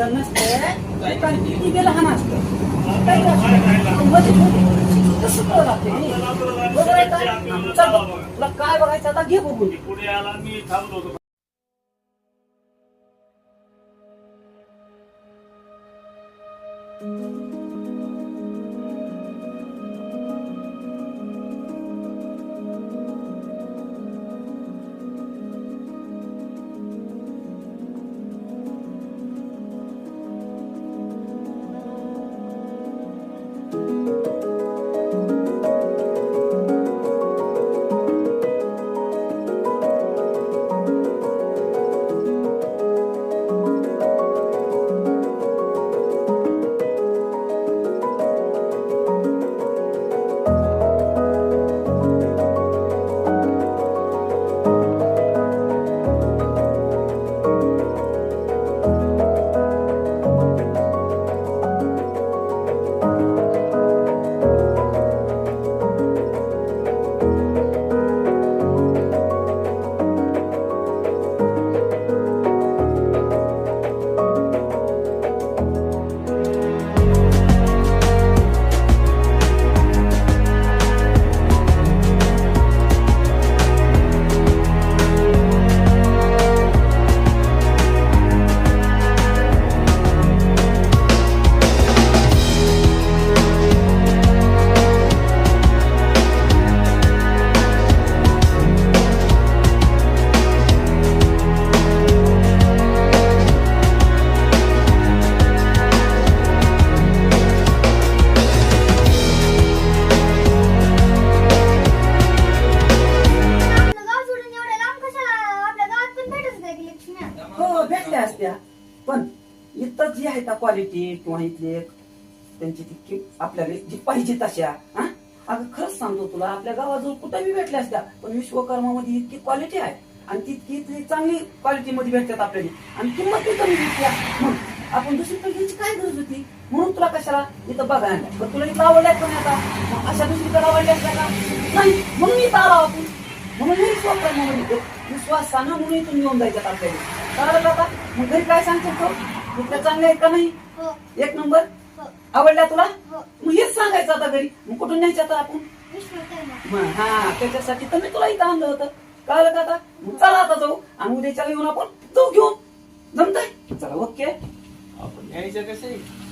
तसं नसतं कारण किती गेलं हा नसतं काही कसं कळलं लागते तुला काय बघायचं आता घे बघून पुढे आला मी थांबलो होतो. पण इथं जी आहे त्या क्वालिटी किंवा इथली त्यांची ती आपल्याला जी पाहिजे तशा अगं खरंच सांगतो तुला आपल्या गावाजवळ कुठेही भेटल्या असत्या पण विश्वकर्मामध्ये इतकी क्वालिटी आहे आणि तितकी चांगली क्वालिटी मध्ये भेटतात आपल्याला आणि किंमत ती कमी भेटल्या मग आपण दुसरीकडे घ्यायची काय गरज होती म्हणून तुला कशाला इथं बघायला पण तुला इथं आवडल्या पण आता अशा दुसरीकडे आवडल्या असल्या का नाही म्हणून इथं आला आपण म्हणून मी विश्वकर्मामध्ये विश्वासानं म्हणून इथून येऊन जायच्यात आपल्याला कळलं आता मग घरी काय सांगतो तो इतक्या चांगल्या आहेत का नाही एक नंबर आवडल्या तुला मग हेच सांगायचं आता घरी मग कुठून न्यायचं आता आपण हा त्याच्यासाठी तर मी तुला इथं आणलं होतं कळलं का आता मग चला आता जाऊ आणि उद्याच्याला येऊन आपण जाऊ घेऊन जमतंय चला ओके आपण न्यायचं कसं